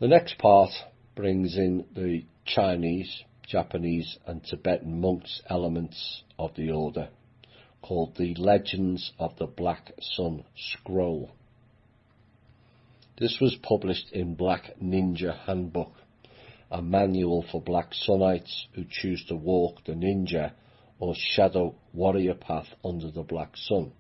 The next part brings in the Chinese, Japanese and Tibetan monks elements of the order, called the Legends of the Black Sun Scroll. This was published in Black Ninja Handbook, a manual for Black Sunites who choose to walk the ninja or shadow warrior path under the Black Sun.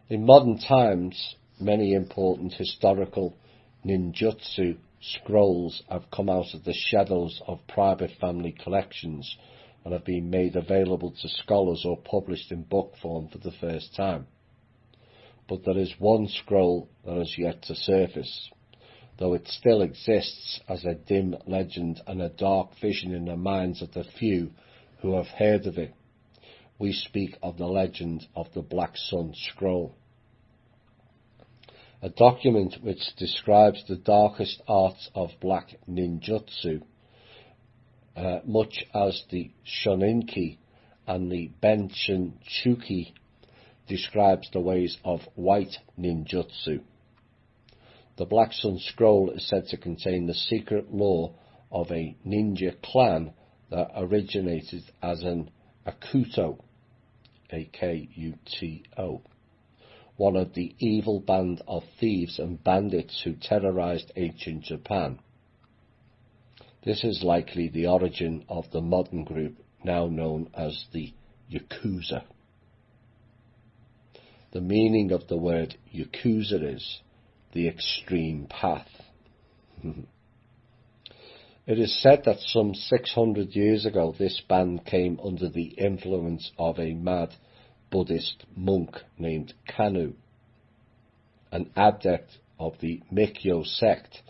In modern times, many important historical ninjutsu scrolls have come out of the shadows of private family collections and have been made available to scholars or published in book form for the first time. But there is one scroll that has yet to surface, though it still exists as a dim legend and a dark vision in the minds of the few who have heard of it. We speak of the legend of the Black Sun Scroll, a document which describes the darkest arts of black ninjutsu, much as the Shoninki and the Benshinchuki describes the ways of white ninjutsu. The Black Sun Scroll is said to contain the secret lore of a ninja clan that originated as an Akuto, A-K-U-T-O, one of the evil band of thieves and bandits who terrorized ancient Japan. This is likely the origin of the modern group now known as the Yakuza. The meaning of the word Yakuza is the extreme path. It is said that some 600 years ago this band came under the influence of a mad Buddhist monk named Kanu, an adept of the Mikyo sect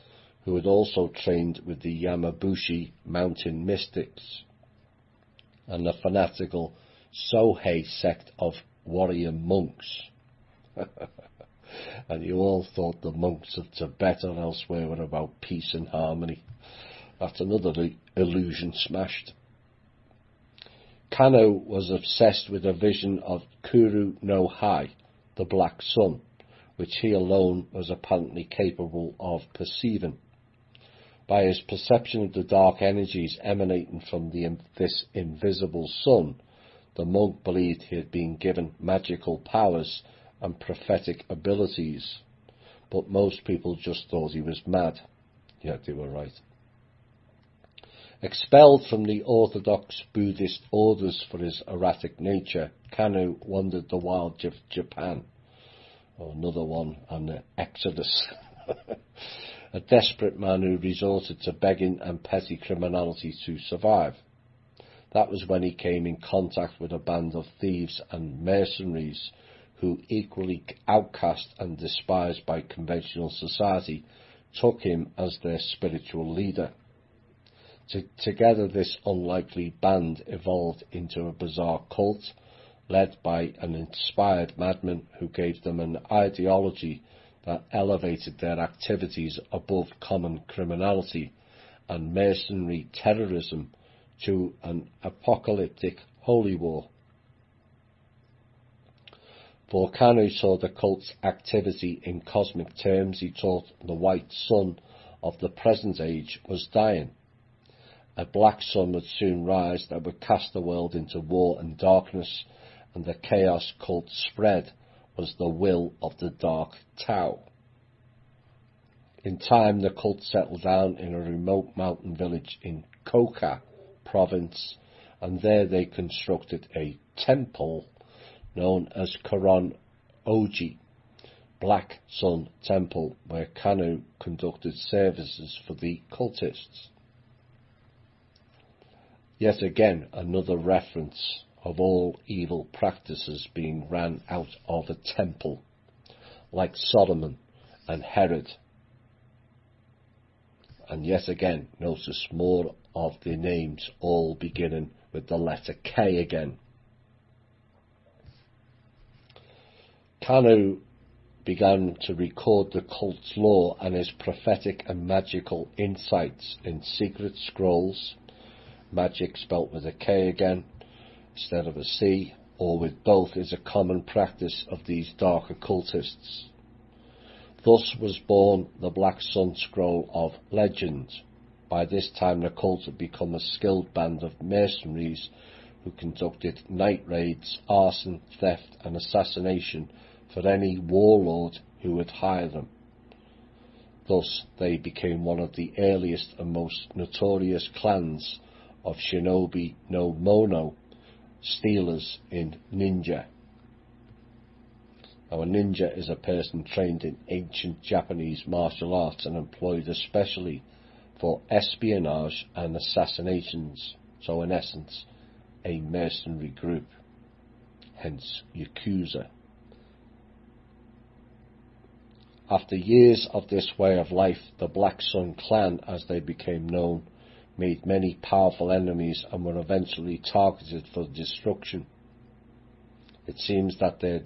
who had also trained with the Yamabushi mountain mystics, and the fanatical Sohei sect of warrior monks. And you all thought the monks of Tibet or elsewhere were about peace and harmony. That's another illusion smashed. Kano was obsessed with a vision of Kuru no Hai, the Black Sun, which he alone was apparently capable of perceiving. By his perception of the dark energies emanating from this invisible sun, the monk believed he had been given magical powers and prophetic abilities, but most people just thought he was mad. Yeah, they were right. Expelled from the orthodox Buddhist orders for his erratic nature, Kanu wandered the wilds of Japan. Another one on the Exodus. A desperate man who resorted to begging and petty criminality to survive. That was when he came in contact with a band of thieves and mercenaries who, equally outcast and despised by conventional society, took him as their spiritual leader. Together this unlikely band evolved into a bizarre cult, led by an inspired madman who gave them an ideology that elevated their activities above common criminality and mercenary terrorism to an apocalyptic holy war. For Kanu saw the cult's activity in cosmic terms. He taught the white sun of the present age was dying. A black sun would soon rise that would cast the world into war and darkness, and the chaos cult spread was the will of the Dark Tao. In time, the cult settled down in a remote mountain village in Koka province, and there they constructed a temple known as Koron Oji, Black Sun Temple, where Kanu conducted services for the cultists. Yet again, another reference of all evil practices being ran out of a temple, like Solomon and Herod. And yet again, notice more of the names all beginning with the letter K again. Kanu began to record the cult's lore and his prophetic and magical insights in secret scrolls, magic spelt with a K again instead of a C, or with both, is a common practice of these dark occultists. Thus was born the Black Sun Scroll of Legend. By this time the cult had become a skilled band of mercenaries who conducted night raids, arson, theft and assassination for any warlord who would hire them. Thus they became one of the earliest and most notorious clans of shinobi no mono, stealers in ninja. Now, a ninja is a person trained in ancient Japanese martial arts and employed especially for espionage and assassinations, so in essence, a mercenary group, hence Yakuza. After years of this way of life, the Black Sun clan, as they became known, made many powerful enemies and were eventually targeted for destruction. It seems that their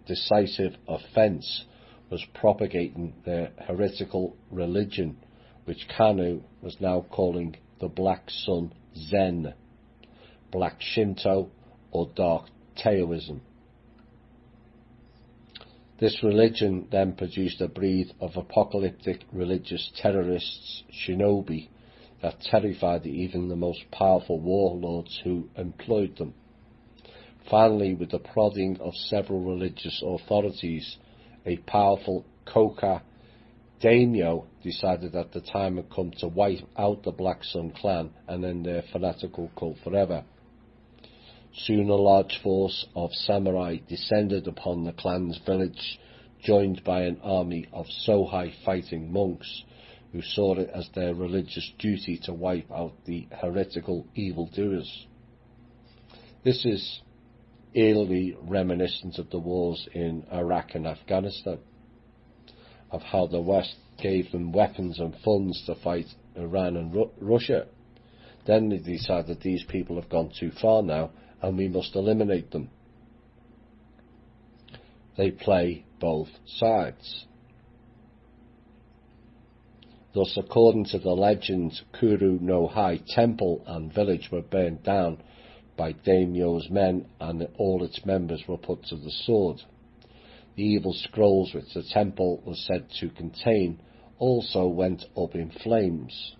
decisive offence was propagating their heretical religion, which Kanu was now calling the Black Sun Zen, Black Shinto or Dark Taoism. This religion then produced a breed of apocalyptic religious terrorists, shinobi, that terrified even the most powerful warlords who employed them. Finally, with the prodding of several religious authorities, a powerful Koka daimyo decided that the time had come to wipe out the Black Sun clan and end their fanatical cult forever. Soon a large force of samurai descended upon the clan's village, joined by an army of Sohai fighting monks, who saw it as their religious duty to wipe out the heretical evildoers. This is eerily reminiscent of the wars in Iraq and Afghanistan, of how the West gave them weapons and funds to fight Iran and Russia. Then they decided these people have gone too far now and we must eliminate them. They play both sides. Thus, according to the legend, Kuru no Hai temple and village were burned down by daimyo's men and all its members were put to the sword. The evil scrolls which the temple was said to contain also went up in flames,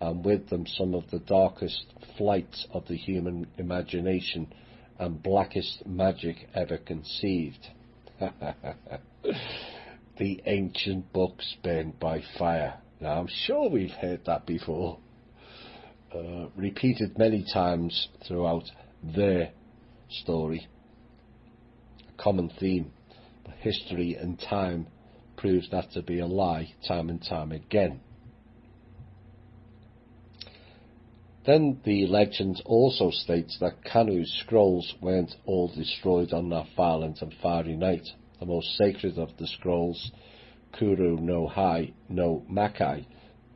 and with them some of the darkest flights of the human imagination and blackest magic ever conceived. The ancient books burned by fire. Now, I'm sure we've heard that before, repeated many times throughout their story. A common theme, but history and time proves that to be a lie time and time again. Then the legend also states that Kanu's scrolls weren't all destroyed on that violent and fiery night. The most sacred of the scrolls, Kuru no Hai no Makai,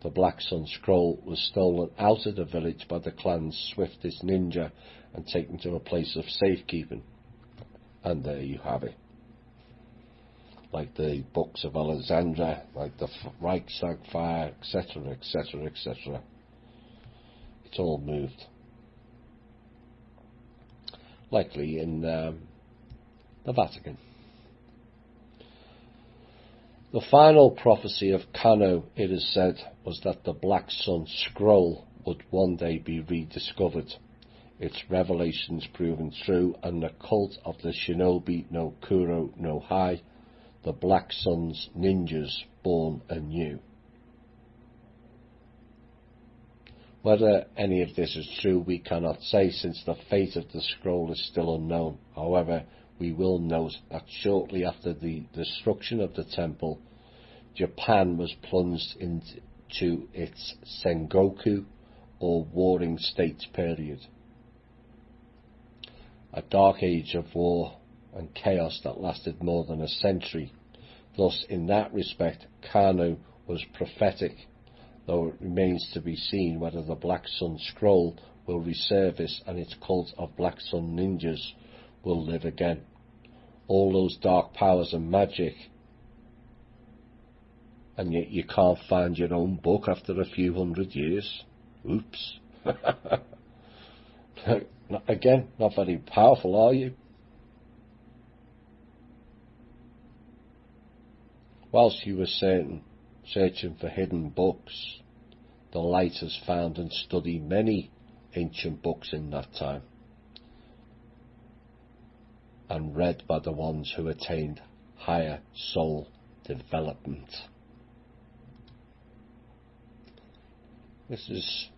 the Black Sun Scroll, was stolen out of the village by the clan's swiftest ninja and taken to a place of safekeeping. And there you have it. Like the books of Alexandra, like the Reichstag fire, etc., etc., etc. It's all moved. Likely in the Vatican. The final prophecy of Kanu, it is said, was that the Black Sun Scroll would one day be rediscovered, its revelations proven true, and the cult of the shinobi no Kuro no Hai, the Black Sun's ninjas, born anew. Whether any of this is true we cannot say, since the fate of the scroll is still unknown. However, we will note that shortly after the destruction of the temple, Japan was plunged into its Sengoku, or Warring States period, a dark age of war and chaos that lasted more than a century. Thus, in that respect, Kanu was prophetic, though it remains to be seen whether the Black Sun Scroll will resurface and its cult of Black Sun ninjas will live again. All those dark powers and magic, and yet you can't find your own book after a few hundred years. Oops. Again, not very powerful, are you? Whilst he was searching for hidden books, the light has found and studied many ancient books in that time, and read by the ones who attained higher soul development. This is